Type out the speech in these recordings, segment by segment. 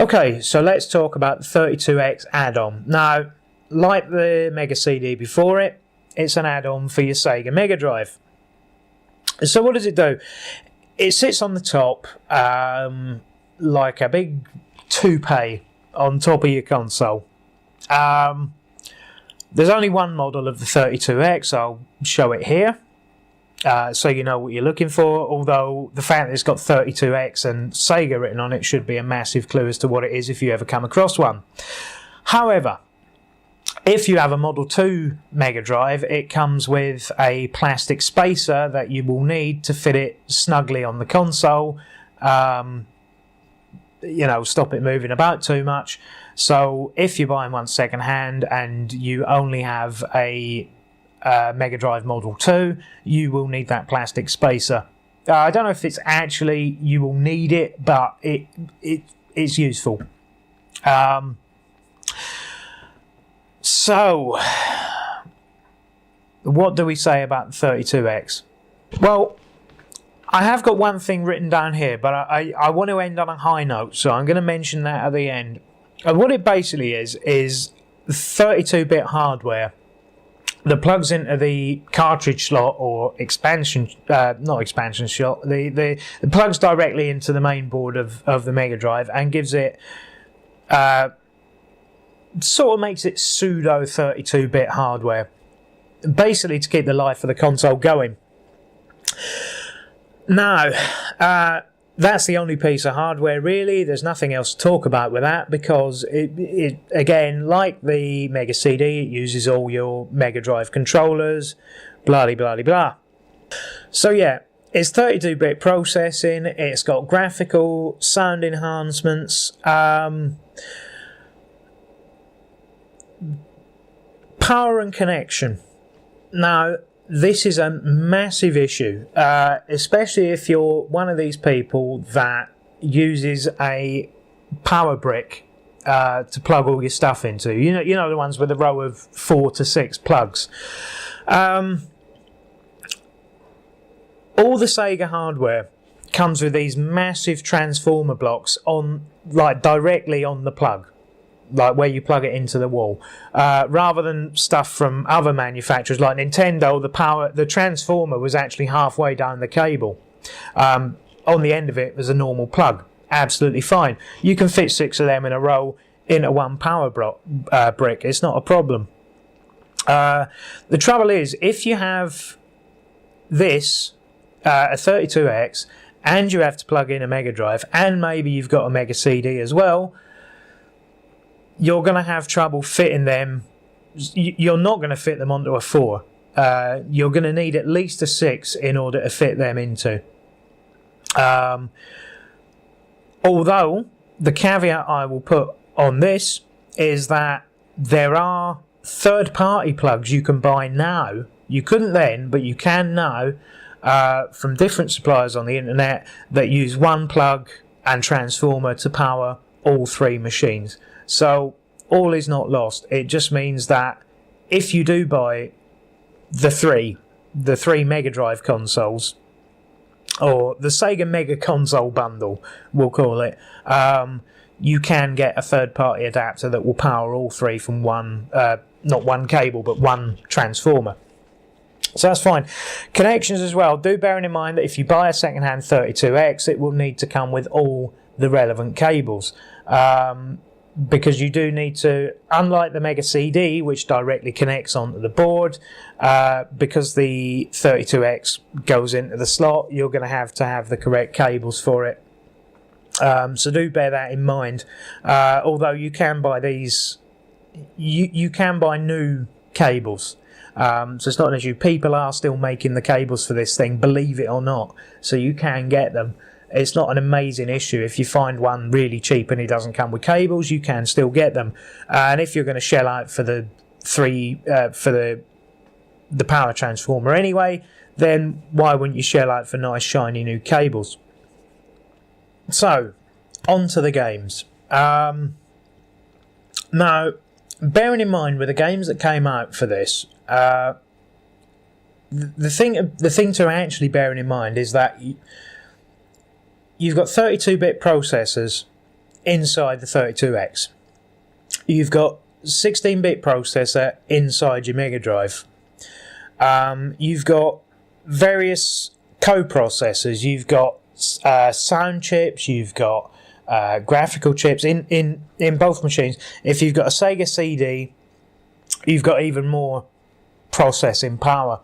Okay, so let's talk about the 32X add-on. Now, like the Mega CD before it, it's an add-on for your Sega Mega Drive. So what does it do? It sits on the top like a big toupee on top of your console. There's only one model of the 32X. I'll show it here so you know what you're looking for, although the fact that it's got 32X and Sega written on it should be a massive clue as to what it is if you ever come across one. However, if you have a Model 2 Mega Drive, it comes with a plastic spacer that you will need to fit it snugly on the console, stop it moving about too much. So if you're buying one second hand and you only have a Mega Drive Model 2, you will need that plastic spacer. I don't know if it's actually you will need it, but it's useful. So, what do we say about the 32X? Well, I have got one thing written down here, but I want to end on a high note, so I'm going to mention that at the end. And what it basically is 32-bit hardware that plugs into the cartridge slot or not expansion slot, the plugs directly into the main board of the Mega Drive and gives it, sort of makes it pseudo 32-bit hardware, basically to keep the life of the console going. Now, that's the only piece of hardware really. There's nothing else to talk about with that because it again, like the Mega CD, it uses all your Mega Drive controllers, blah blah blah blah. So yeah, it's 32-bit processing. It's got graphical, sound enhancements, power and connection. Now, this is a massive issue, especially if you're one of these people that uses a power brick to plug all your stuff into. You know the ones with a row of 4 to 6 plugs. All the Sega hardware comes with these massive transformer blocks directly on the plug, like where you plug it into the wall, rather than stuff from other manufacturers like Nintendo. The transformer was actually halfway down the cable. On the end of it was a normal plug, absolutely fine. You can fit 6 of them in a row into one power brick. It's not a problem. The trouble is, if you have this a 32X and you have to plug in a Mega Drive and maybe you've got a Mega CD as well, you're going to have trouble fitting them. You're not going to fit them onto a 4. You're going to need at least a 6 in order to fit them into. Although, the caveat I will put on this is that there are third-party plugs you can buy now. You couldn't then, but you can now, from different suppliers on the internet that use one plug and transformer to power all 3 machines. So all is not lost. It just means that if you do buy the three Mega Drive consoles, or the Sega Mega Console Bundle, we'll call it, you can get a third-party adapter that will power all 3 from one, not one cable, but one transformer. So that's fine. Connections as well. Do bear in mind that if you buy a second-hand 32X, it will need to come with all the relevant cables. Because you do need to, unlike the Mega CD, which directly connects onto the board, because the 32X goes into the slot, you're going to have the correct cables for it. So do bear that in mind. Although you can buy these, you can buy new cables. So it's not an issue. People are still making the cables for this thing, believe it or not. So you can get them. It's not an amazing issue. If you find one really cheap and it doesn't come with cables, you can still get them. And if you're going to shell out for the power transformer anyway, then why wouldn't you shell out for nice shiny new cables? So, on to the games. Now, bearing in mind with the games that came out for this, the thing to actually bearing in mind is that you've got 32-bit processors inside the 32X. You've got 16-bit processor inside your Mega Drive. You've got various co-processors. You've got sound chips. You've got graphical chips in both machines. If you've got a Sega CD, you've got even more processing power.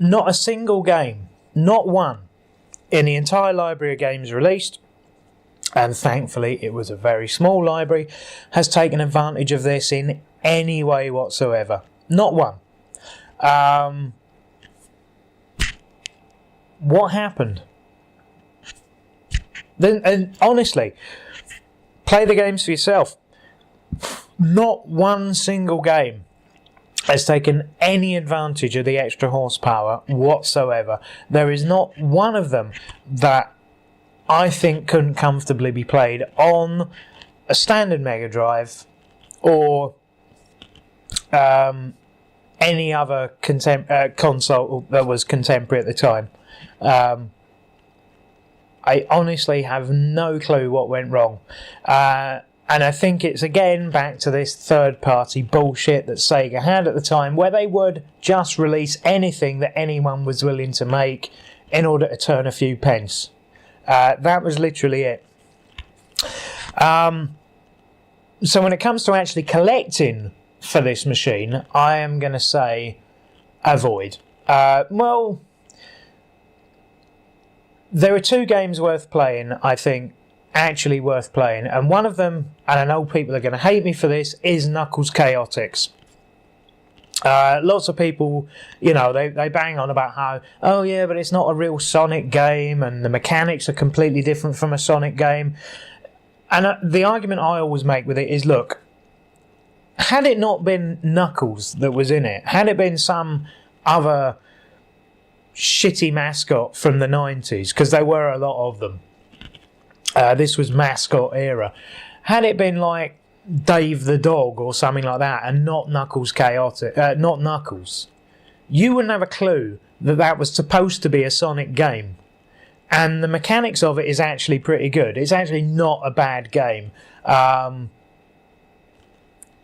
Not a single game, not one, in the entire library of games released, and thankfully it was a very small library, has taken advantage of this in any way whatsoever. Not one. What happened? Then, and honestly, play the games for yourself. Not one single game has taken any advantage of the extra horsepower whatsoever. There is not one of them that I think couldn't comfortably be played on a standard Mega Drive or any other console that was contemporary at the time. I honestly have no clue what went wrong. And I think it's again back to this third-party bullshit that Sega had at the time, where they would just release anything that anyone was willing to make in order to turn a few pence. That was literally it. So when it comes to actually collecting for this machine, I am going to say avoid. Well, there are two games worth playing, I think, actually worth playing, and one of them, and I know people are going to hate me for this, is Knuckles Chaotix. Lots of people, you know, they bang on about how, oh yeah, but it's not a real Sonic game and the mechanics are completely different from a Sonic game. And the argument I always make with it is, look, had it not been Knuckles that was in it, had it been some other shitty mascot from the 90s, because there were a lot of them, this was mascot era, had it been like Dave the Dog or something like that, and not Knuckles Chaotix, not Knuckles, you wouldn't have a clue that that was supposed to be a Sonic game. And the mechanics of it is actually pretty good. It's actually not a bad game.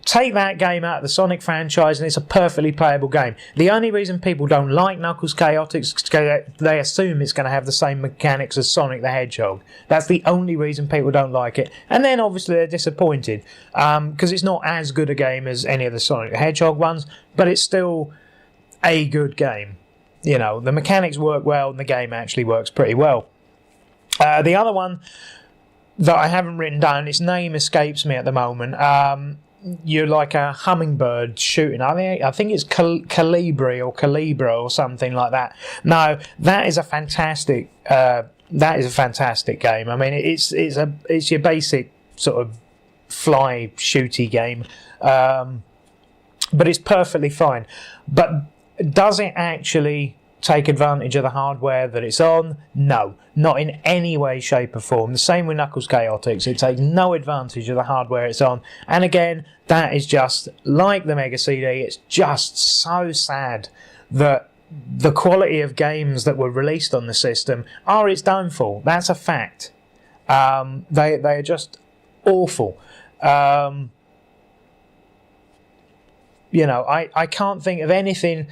Take that game out of the Sonic franchise and it's a perfectly playable game. The only reason people don't like Knuckles Chaotix is because they assume it's going to have the same mechanics as Sonic the Hedgehog. That's the only reason people don't like it. And then obviously they're disappointed because it's not as good a game as any of the Sonic the Hedgehog ones, but it's still a good game. You know, the mechanics work well and the game actually works pretty well. The other one that I haven't written down, its name escapes me at the moment. You're like a hummingbird shooting. I think it's Calibri or Calibra or something like that. No, that is a fantastic. That is a fantastic game. I mean, it's your basic sort of fly shooty game, but it's perfectly fine. But does it actually take advantage of the hardware that it's on? No, not in any way, shape or form. The same with Knuckles Chaotix. It takes no advantage of the hardware it's on. And again, that is just like the Mega CD. It's just so sad that the quality of games that were released on the system are its downfall. That's a fact. They are just awful. You know, I can't think of anything.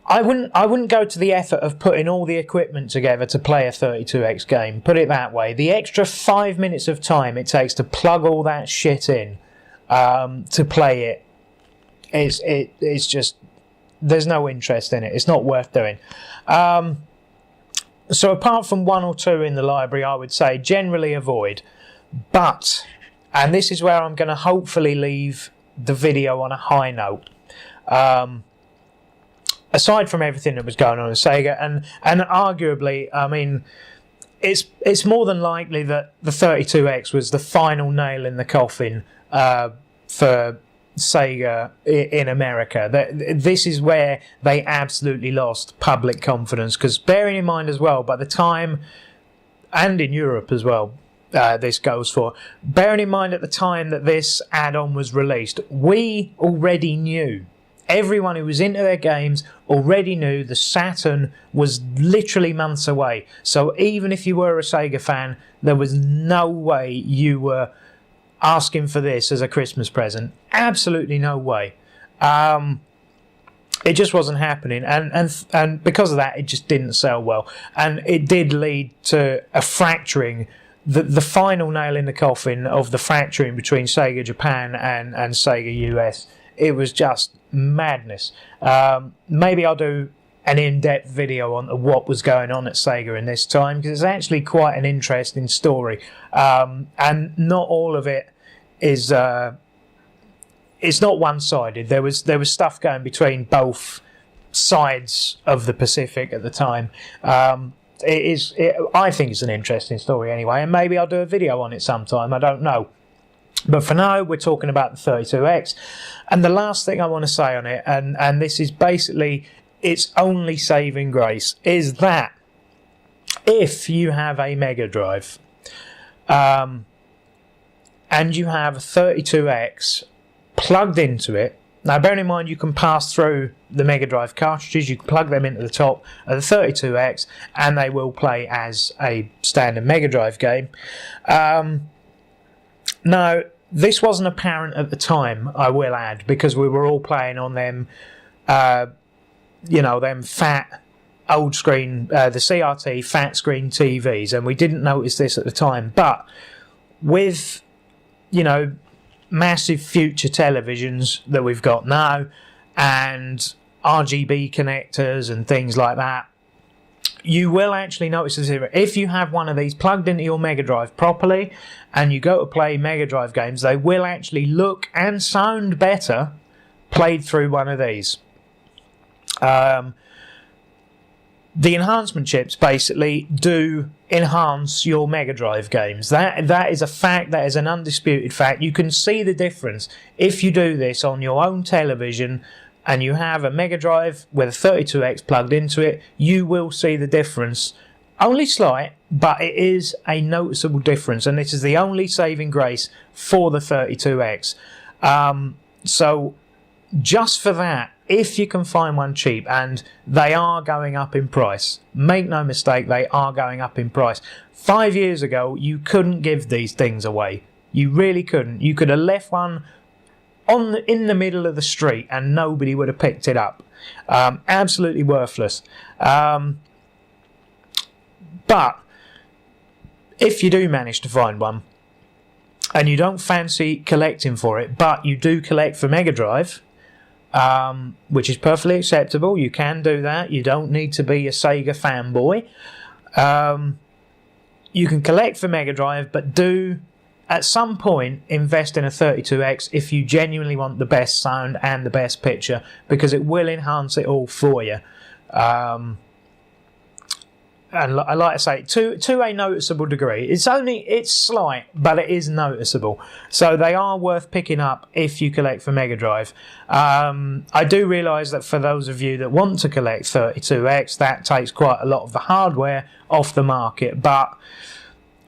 I wouldn't go to the effort of putting all the equipment together to play a 32X game. Put it that way. The extra 5 minutes of time it takes to plug all that shit in to play it, it's just, there's no interest in it. It's not worth doing. So apart from one or two in the library, I would say generally avoid. But, and this is where I'm going to hopefully leave the video on a high note. Aside from everything that was going on in Sega, and arguably, I mean, it's more than likely that the 32X was the final nail in the coffin for Sega in America. This is where they absolutely lost public confidence, because bearing in mind as well, by the time, and in Europe as well, this goes for, bearing in mind at the time that this add-on was released, we already knew Everyone who was into their games already knew the Saturn was literally months away. So even if you were a Sega fan, there was no way you were asking for this as a Christmas present. Absolutely no way. It just wasn't happening, and because of that, it just didn't sell well, and it did lead to a fracturing. The final nail in the coffin of the fracturing between Sega Japan and Sega US. It was just madness. Maybe I'll do an in-depth video on what was going on at Sega in this time, because it's actually quite an interesting story, and not all of it is. It's not one-sided. There was stuff going between both sides of the Pacific at the time. I think it's an interesting story anyway, and maybe I'll do a video on it sometime. I don't know. But for now, we're talking about the 32X. And the last thing I want to say on it, and this is basically its only saving grace, is that if you have a Mega Drive and you have a 32X plugged into it. Now, bearing in mind, you can pass through the Mega Drive cartridges, you can plug them into the top of the 32X, and they will play as a standard Mega Drive game. Now, this wasn't apparent at the time, I will add, because we were all playing on them, them fat old screen, the CRT fat screen TVs, and we didn't notice this at the time. But with, massive future televisions that we've got now and RGB connectors and things like that, you will actually notice this. If you have one of these plugged into your Mega Drive properly and you go to play Mega Drive games, they will actually look and sound better played through one of these. The enhancement chips basically do enhance your Mega Drive games. That is a fact, that is an undisputed fact. You can see the difference if you do this on your own television and you have a Mega Drive with a 32X plugged into it. You will see the difference. Only slight, but it is a noticeable difference, and this is the only saving grace for the 32X. So just for that, if you can find one cheap, and they are going up in price, make no mistake, they are going up in price. 5 years ago, you couldn't give these things away. You really couldn't. You could have left one in the middle of the street and nobody would have picked it up. Absolutely worthless. But if you do manage to find one, and you don't fancy collecting for it, but you do collect for Mega Drive, which is perfectly acceptable. You can do that. You don't need to be a Sega fanboy. You can collect for Mega Drive, but do at some point invest in a 32X if you genuinely want the best sound and the best picture, because it will enhance it all for you. And I like to say, to a noticeable degree. It's slight, but it is noticeable. So they are worth picking up if you collect for Mega Drive. I do realise that for those of you that want to collect 32X, that takes quite a lot of the hardware off the market. But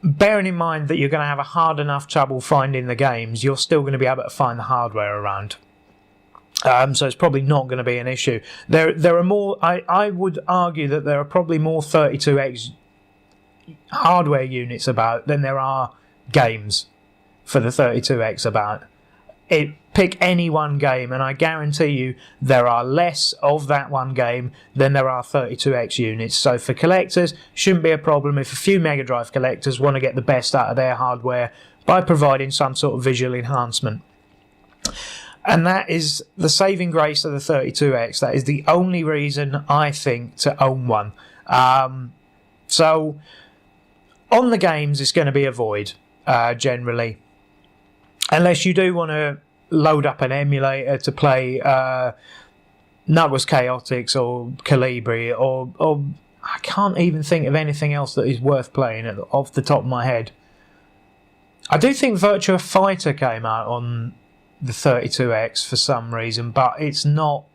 bearing in mind that you're going to have a hard enough trouble finding the games, you're still going to be able to find the hardware around. So it's probably not going to be an issue. There are more. I would argue that there are probably more 32X hardware units about than there are games for the 32X about. Pick any one game, and I guarantee you there are less of that one game than there are 32X units. So for collectors, shouldn't be a problem if a few Mega Drive collectors want to get the best out of their hardware by providing some sort of visual enhancement. And that is the saving grace of the 32X. That is the only reason, I think, to own one. So, on the games, it's going to be a void, generally. Unless you do want to load up an emulator to play Knuckles Chaotix or Calibri, or I can't even think of anything else that is worth playing off the top of my head. I do think Virtua Fighter came out on the 32X for some reason, but it's not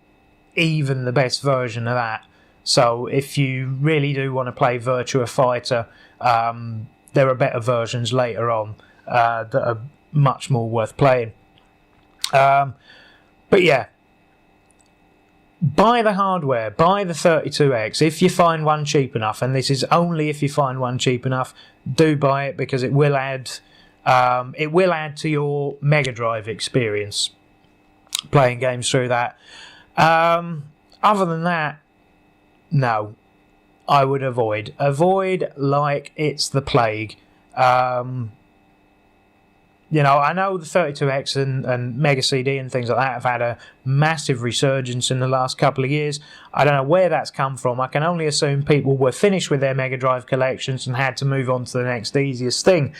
even the best version of that. So if you really do want to play Virtua Fighter, there are better versions later on that are much more worth playing. But yeah, buy the hardware, buy the 32X if you find one cheap enough, and this is only if you find one cheap enough. Do buy it, because it will add to your Mega Drive experience playing games through that. Other than that, no, I would avoid like it's the plague. You know, I know the 32X and Mega CD and things like that have had a massive resurgence in the last couple of years. I don't know where that's come from. I can only assume people were finished with their Mega Drive collections and had to move on to the next easiest thing.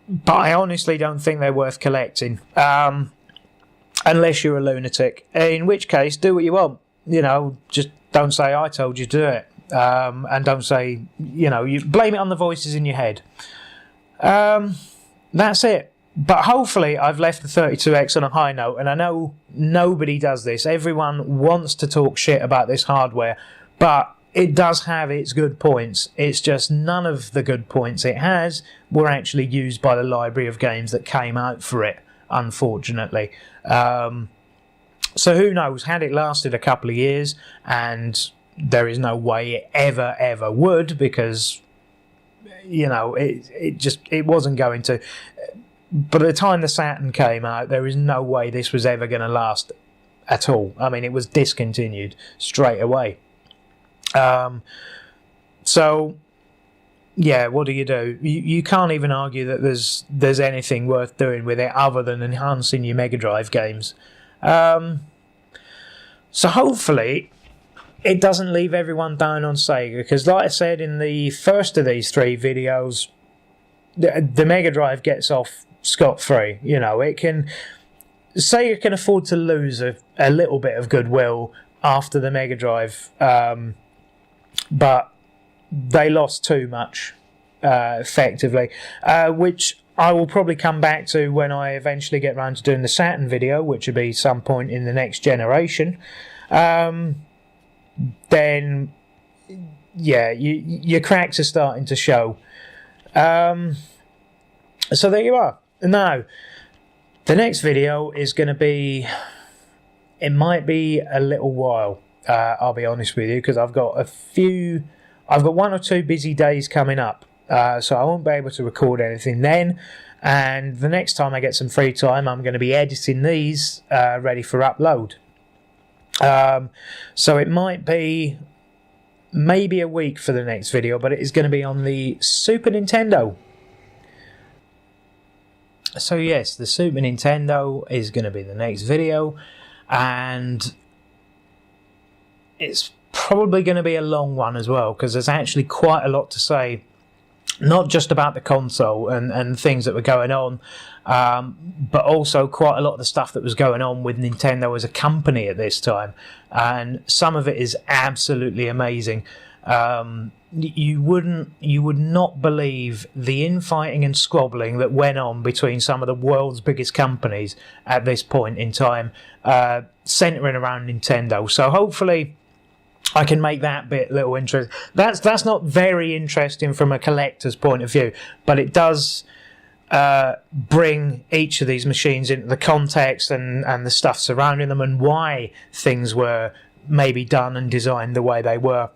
But I honestly don't think they're worth collecting. Unless you're a lunatic. In which case, do what you want. You know, just don't say I told you to do it. And don't say, you know, you blame it on the voices in your head. That's it. But hopefully I've left the 32X on a high note, and I know nobody does this. Everyone wants to talk shit about this hardware, but it does have its good points. It's just none of the good points it has were actually used by the library of games that came out for it, unfortunately. So who knows, had it lasted a couple of years, and there is no way it ever would, because you know, it wasn't going to. By the time the Saturn came out, there is no way this was ever going to last at all. I mean, it was discontinued straight away. So, yeah, what do? You can't even argue that there's anything worth doing with it other than enhancing your Mega Drive games. So hopefully it doesn't leave everyone down on Sega, because like I said in the first of these 3 videos, the Mega Drive gets off scot-free. You know, Sega can afford to lose a little bit of goodwill after the Mega Drive, but they lost too much, effectively, which I will probably come back to when I eventually get around to doing the Saturn video, which will be some point in the next generation. Then, yeah, your cracks are starting to show. So there you are. Now, the next video is going to be... It might be a little while, I'll be honest with you, because I've got 1 or 2 busy days coming up. So I won't be able to record anything then. And the next time I get some free time, I'm going to be editing these ready for upload. So it might be maybe a week for the next video, but it is going to be on the Super Nintendo. So yes, the Super Nintendo is going to be the next video, and it's probably going to be a long one as well, because there's actually quite a lot to say, not just about the console and things that were going on, but also quite a lot of the stuff that was going on with Nintendo as a company at this time. And some of it is absolutely amazing. You would not believe the infighting and squabbling that went on between some of the world's biggest companies at this point in time, centering around Nintendo. So hopefully I can make that bit a little interesting. That's not very interesting from a collector's point of view, but it does bring each of these machines into the context and the stuff surrounding them, and why things were maybe done and designed the way they were,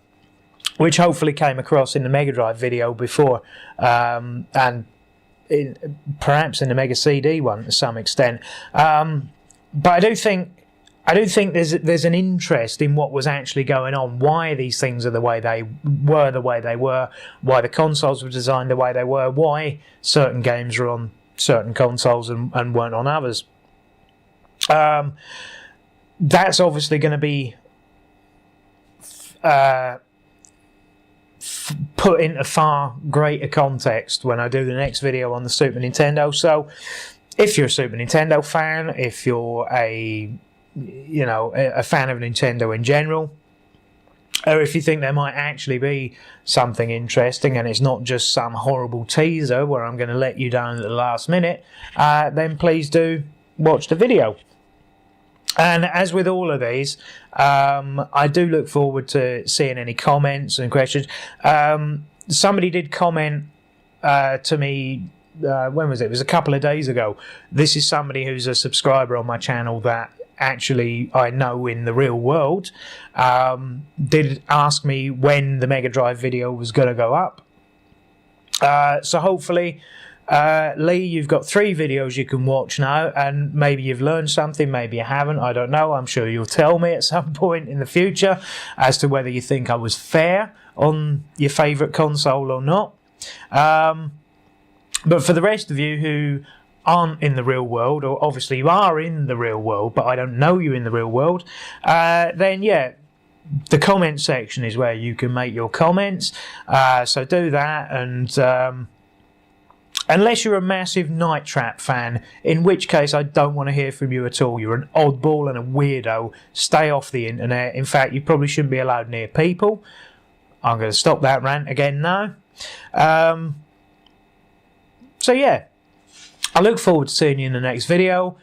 which hopefully came across in the Mega Drive video before, and perhaps in the Mega CD one to some extent. But I do think there's an interest in what was actually going on, why these things are the way they were, why the consoles were designed the way they were, why certain games were on certain consoles and weren't on others. That's obviously going to be put into far greater context when I do the next video on the Super Nintendo. So if you're a Super Nintendo fan, if you're a fan of Nintendo in general, or if you think there might actually be something interesting and it's not just some horrible teaser where I'm going to let you down at the last minute, then please do watch the video. And as with all of these, I do look forward to seeing any comments and questions. Somebody did comment to me, when was it? It was a couple of days ago. This is somebody who's a subscriber on my channel that actually I know in the real world, did ask me when the Mega Drive video was going to go up. So hopefully, Lee, you've got 3 videos you can watch now, and maybe you've learned something, maybe you haven't, I don't know. I'm sure you'll tell me at some point in the future as to whether you think I was fair on your favourite console or not. But for the rest of you who aren't in the real world, or obviously you are in the real world, but I don't know you in the real world, then yeah, the comment section is where you can make your comments. So do that, and unless you're a massive Night Trap fan, in which case I don't want to hear from you at all. You're an oddball and a weirdo. Stay off the internet. In fact, you probably shouldn't be allowed near people. I'm going to stop that rant again now. So yeah, I look forward to seeing you in the next video.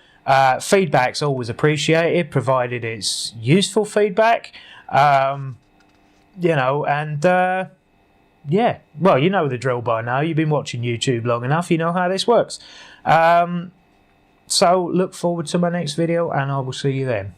Feedback's always appreciated, provided it's useful feedback. You know, and yeah, well, you know the drill by now. You've been watching YouTube long enough. You know how this works. So look forward to my next video, and I will see you then.